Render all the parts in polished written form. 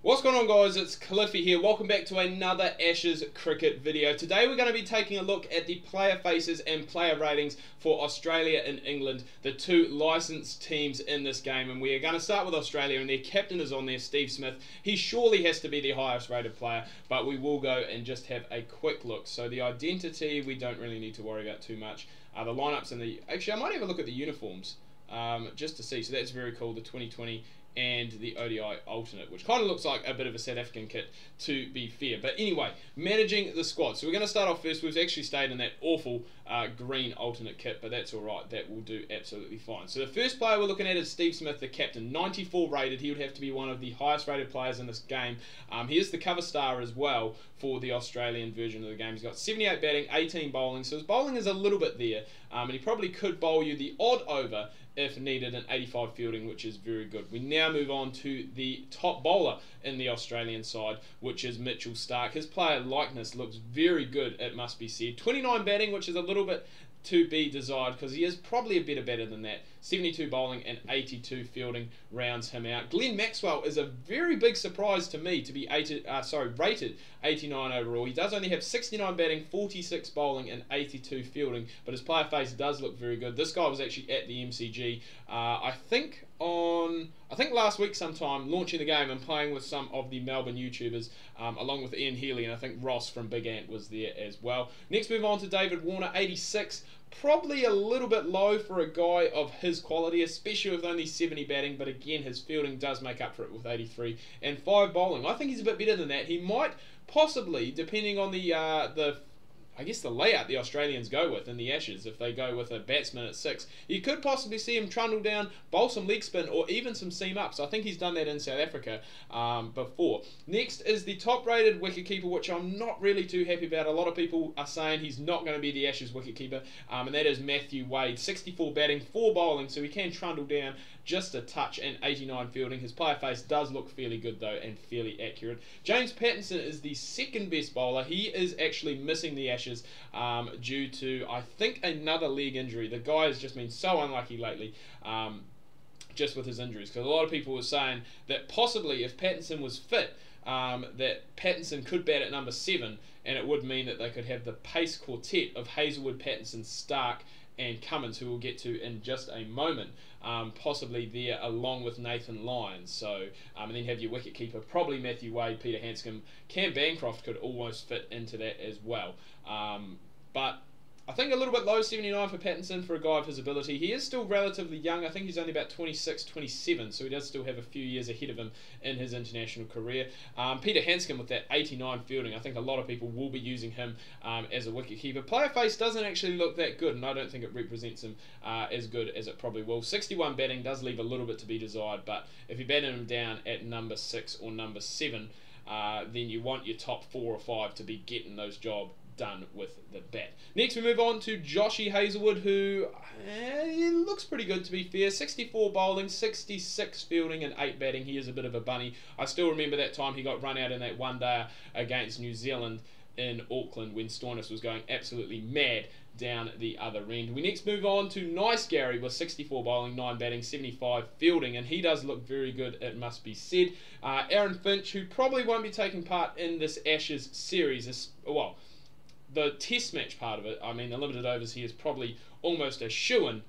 What's going on, guys? It's Cliffy here. Welcome back to another Ashes cricket video. Today we're going to be taking a look at the player faces and player ratings for Australia and England, the two licensed teams in this game. And we are going to start with Australia, and their captain is on there, Steve Smith. He surely has to be the highest rated player, but we will go and just have a quick look. So the identity we don't really need to worry about too much. The lineups and the... Actually, I might have a look at the uniforms just to see. So that's very cool, the 2020 and the ODI alternate, which kind of looks like a bit of a South African kit, to be fair. But anyway, managing the squad. So we're going to start off first. We've actually stayed in that awful green alternate kit, but that's all right. That will do absolutely fine. So the first player we're looking at is Steve Smith, the captain. 94 rated. He would have to be one of the highest rated players in this game. He is the cover star as well for the Australian version of the game. He's got 78 batting, 18 bowling. So his bowling is a little bit there, and he probably could bowl you the odd over if needed, and 85 fielding, which is very good. We now move on to the top bowler in the Australian side, which is Mitchell Starc. His player likeness looks very good, it must be said. 29 batting, which is a little bit to be desired, because he is probably a bit better than that. 72 bowling and 82 fielding rounds him out. Glenn Maxwell is a very big surprise to me to be rated 89 overall. He does only have 69 batting, 46 bowling and 82 fielding, but his player face does look very good. This guy was actually at the MCG, I think last week sometime, launching the game and playing with some of the Melbourne YouTubers, along with Ian Healy, and I think Ross from Big Ant was there as well. Next, move on to David Warner, 86. Probably a little bit low for a guy of his quality, especially with only 70 batting, but again, his fielding does make up for it with 83 and 5 bowling. I think he's a bit better than that. He might possibly, depending on I guess the layout the Australians go with in the Ashes, if they go with a batsman at 6, you could possibly see him trundle down, bowl some leg spin, or even some seam ups. I think he's done that in South Africa before. Next is the top rated wicketkeeper, which I'm not really too happy about. A lot of people are saying he's not going to be the Ashes wicketkeeper, and that is Matthew Wade. 64 batting, 4 bowling, so he can trundle down just a touch, and 89 fielding. His player face does look fairly good though, and fairly accurate. James Pattinson is the second best bowler. He is actually missing the Ashes due to, I think, another leg injury. The guy has just been so unlucky lately, just with his injuries, because a lot of people were saying that possibly if Pattinson was fit, that Pattinson could bat at number 7, and it would mean that they could have the pace quartet of Hazlewood, Pattinson, Starc and Cummins, who we'll get to in just a moment, possibly there along with Nathan Lyons. So, and then have your wicketkeeper, probably Matthew Wade, Peter Handscomb. Cam Bancroft could almost fit into that as well. But I think a little bit low, 79 for Pattinson, for a guy of his ability. He is still relatively young. I think he's only about 26, 27, so he does still have a few years ahead of him in his international career. Peter Handscomb with that 89 fielding, I think a lot of people will be using him as a wicketkeeper. Player face doesn't actually look that good, and I don't think it represents him as good as it probably will. 61 batting does leave a little bit to be desired, but if you're batting him down at number 6 or number 7, then you want your top 4 or 5 to be getting those jobs done with the bat. Next we move on to Joshy Hazlewood, who he looks pretty good to be fair. 64 bowling, 66 fielding and 8 batting. He is a bit of a bunny. I still remember that time he got run out in that one day against New Zealand in Auckland when Stoinis was going absolutely mad down the other end. We next move on to Nice Gary with 64 bowling, 9 batting, 75 fielding, and he does look very good, it must be said. Aaron Finch, who probably won't be taking part in this Ashes series, well, the test match part of it, I mean the limited overs, he is probably almost a shoo-in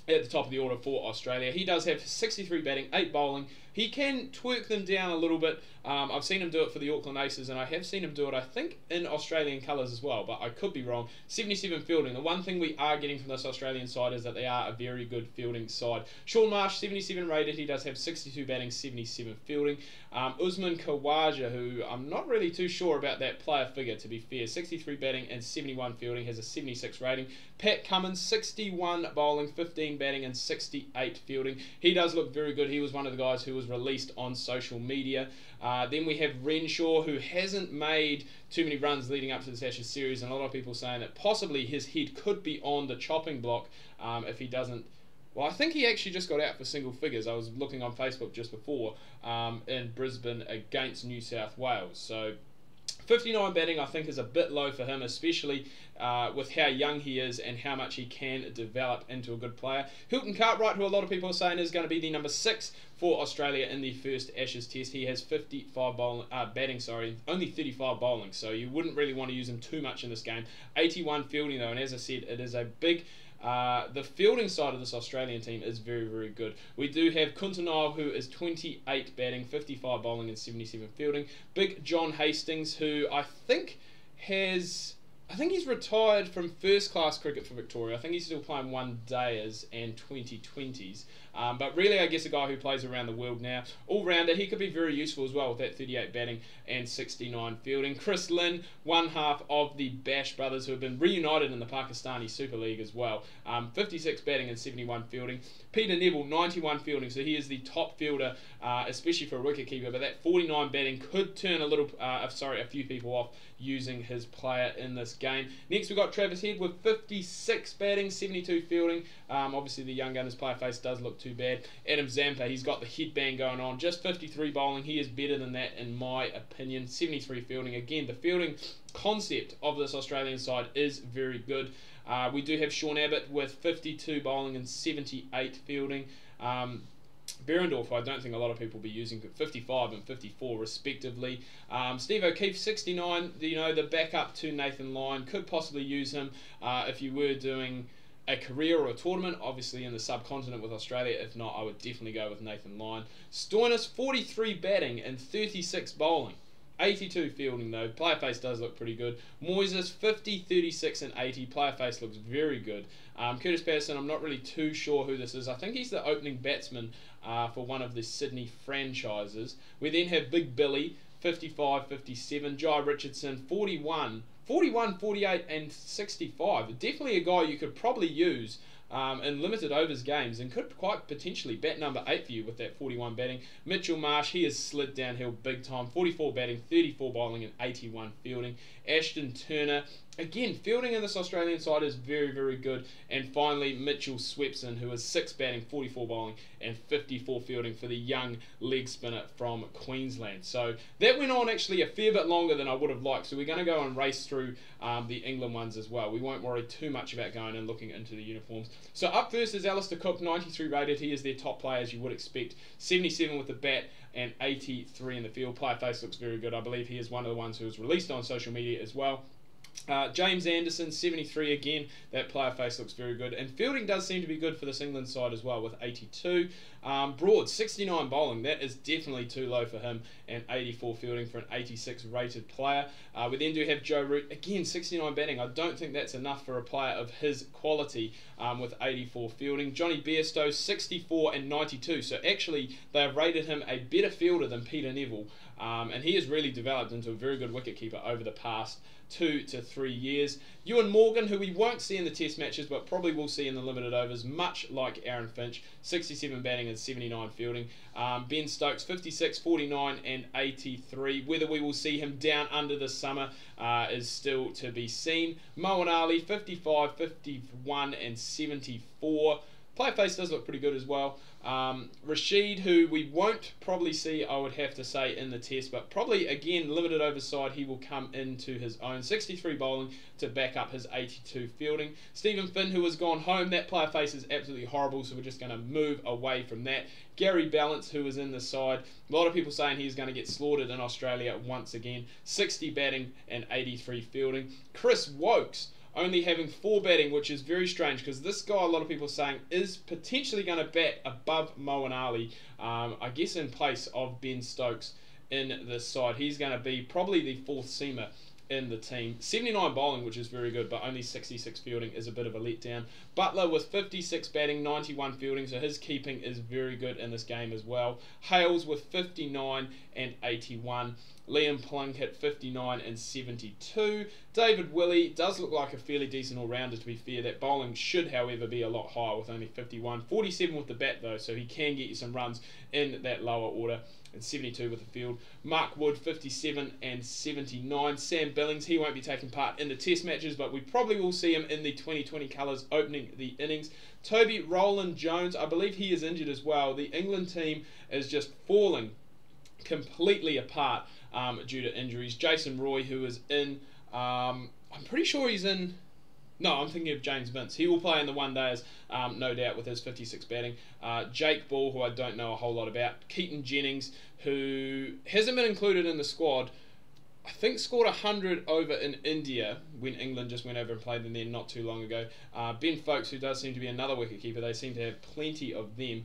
at the top of the order for Australia. He does have 63 batting, 8 bowling. He can twerk them down a little bit. I've seen him do it for the Auckland Aces, and I have seen him do it, I think, in Australian colours as well, but I could be wrong. 77 fielding. The one thing we are getting from this Australian side is that they are a very good fielding side. Shaun Marsh, 77 rated. He does have 62 batting, 77 fielding. Usman Khawaja, who I'm not really too sure about that player figure, to be fair. 63 batting and 71 fielding, has a 76 rating. Pat Cummins, 61 bowling, 15 batting and 68 fielding. He does look very good. He was one of the guys who was released on social media. Then we have Renshaw, who hasn't made too many runs leading up to this Ashes series, and a lot of people saying that possibly his head could be on the chopping block if he doesn't. Well, I think he actually just got out for single figures. I was looking on Facebook just before in Brisbane against New South Wales. So 59 batting, I think, is a bit low for him, especially with how young he is and how much he can develop into a good player. Hilton Cartwright, who a lot of people are saying is going to be the number 6 for Australia in the first Ashes Test. He has 55 batting, only 35 bowling, so you wouldn't really want to use him too much in this game. 81 fielding though, and as I said, it is a big... the fielding side of this Australian team is very, very good. We do have Kuntanile, who is 28 batting, 55 bowling and 77 fielding. Big John Hastings, who I think he's retired from first class cricket for Victoria. I think he's still playing one dayers and 2020s. But really, I guess a guy who plays around the world now. All-rounder, he could be very useful as well with that 38 batting and 69 fielding. Chris Lynn, one half of the Bash brothers, who have been reunited in the Pakistani Super League as well. 56 batting and 71 fielding. Peter Neville, 91 fielding, so he is the top fielder, especially for a wicketkeeper. But that 49 batting could turn a few people off using his player in this game. Next, we've got Travis Head with 56 batting, 72 fielding. Obviously, the young gunner's player face does look too bad. Adam Zampa, he's got the headband going on. Just 53 bowling. He is better than that, in my opinion. 73 fielding. Again, the fielding concept of this Australian side is very good. We do have Sean Abbott with 52 bowling and 78 fielding. Behrendorff, I don't think a lot of people will be using, 55 and 54 respectively. Steve O'Keefe, 69, the backup to Nathan Lyon. Could possibly use him if you were doing a career or a tournament, obviously in the subcontinent with Australia. If not, I would definitely go with Nathan Lyon. Stoinis, 43 batting and 36 bowling. 82 fielding though. Player face does look pretty good. Moises, 50, 36 and 80. Player face looks very good. Curtis Patterson, I'm not really too sure who this is. I think he's the opening batsman for one of the Sydney franchises. We then have Big Billy, 55, 57. Jai Richardson, 41, 48 and 65. Definitely a guy you could probably use in limited overs games and could quite potentially bat number 8 for you with that 41 batting. Mitchell Marsh, he has slid downhill big time. 44 batting, 34 bowling and 81 fielding. Ashton Turner, again, fielding in this Australian side is very, very good. And finally, Mitchell Swepson, who is 6 batting, 44 bowling and 54 fielding for the young leg spinner from Queensland. So that went on actually a fair bit longer than I would have liked. So we're going to go and race through the England ones as well. We won't worry too much about going and looking into the uniforms. So up first is Alistair Cook, 93 rated. He is their top player, as you would expect. 77 with the bat and 83 in the field. Player face looks very good. I believe he is one of the ones who was released on social media as well. James Anderson, 73 again. That player face looks very good. And fielding does seem to be good for this England side as well with 82. Broad, 69 bowling. That is definitely too low for him. And 84 fielding for an 86 rated player. We then do have Joe Root. Again, 69 batting. I don't think that's enough for a player of his quality with 84 fielding. Johnny Bairstow, 64 and 92. So actually, they have rated him a better fielder than Peter Neville. And he has really developed into a very good wicketkeeper over the past 2 to 3 years. Ewan Morgan, who we won't see in the test matches but probably will see in the limited overs, much like Aaron Finch, 67 batting and 79 fielding. Ben Stokes, 56, 49 and 83. Whether we will see him down under this summer is still to be seen. Moeen Ali, 55, 51 and 74. Player face does look pretty good as well. Rashid, who we won't probably see, I would have to say, in the test, but probably, again, limited overside, he will come into his own. 63 bowling to back up his 82 fielding. Stephen Finn, who has gone home, that player face is absolutely horrible, so we're just going to move away from that. Gary Ballance, who is in the side, a lot of people saying he's going to get slaughtered in Australia once again. 60 batting and 83 fielding. Chris Wokes, only having 4 batting, which is very strange because this guy, a lot of people are saying, is potentially going to bat above Moeen Ali, I guess in place of Ben Stokes in this side. He's going to be probably the 4th seamer in the team. 79 bowling, which is very good, but only 66 fielding is a bit of a letdown. Butler with 56 batting, 91 fielding, so his keeping is very good in this game as well. Hales with 59 and 81. Liam Plunkett, 59 and 72. David Willey does look like a fairly decent all-rounder, to be fair. That bowling should, however, be a lot higher with only 51. 47 with the bat, though, so he can get you some runs in that lower order. And 72 with the field. Mark Wood, 57 and 79. Sam Billings, he won't be taking part in the test matches, but we probably will see him in the 2020 colours opening the innings. Toby Roland Jones, I believe he is injured as well. The England team is just falling completely apart due to injuries. Jason Roy, who is in, I'm pretty sure he's in. No, I'm thinking of James Vince. He will play in the one days, no doubt, with his 56 batting. Jake Ball, who I don't know a whole lot about. Keaton Jennings, who hasn't been included in the squad. I think scored 100 over in India when England just went over and played them there not too long ago. Ben Foakes, who does seem to be another wicketkeeper. They seem to have plenty of them.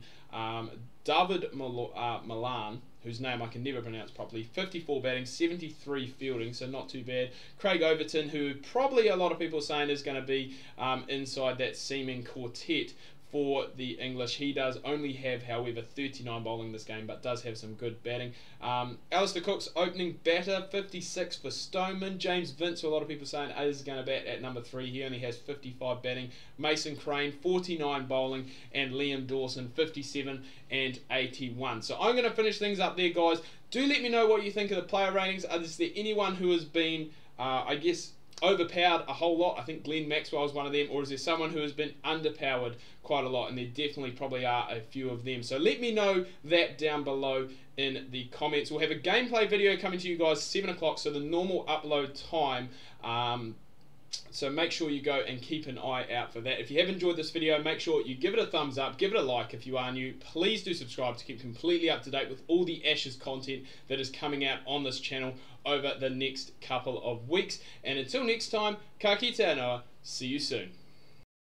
David Malan, whose name I can never pronounce properly, 54 batting, 73 fielding, so not too bad. Craig Overton, who probably a lot of people are saying is going to be inside that seeming quartet for the English. He does only have, however, 39 bowling this game, but does have some good batting. Alistair Cook's opening batter, 56 for Stoneman. James Vince, who a lot of people saying is going to bat at number 3. He only has 55 batting. Mason Crane, 49 bowling. And Liam Dawson, 57 and 81. So I'm going to finish things up there, guys. Do let me know what you think of the player ratings. Is there anyone who has been, I guess, overpowered a whole lot? I think Glenn Maxwell is one of them. Or is there someone who has been underpowered quite a lot? And there definitely probably are a few of them. So let me know that down below in the comments. We'll have a gameplay video coming to you guys 7 o'clock, so the normal upload time. So make sure you go and keep an eye out for that. If you have enjoyed this video, make sure you give it a thumbs up, give it a like if you are new. Please do subscribe to keep completely up to date with all the Ashes content that is coming out on this channel over the next couple of weeks. And until next time, ka kite anoa, see you soon.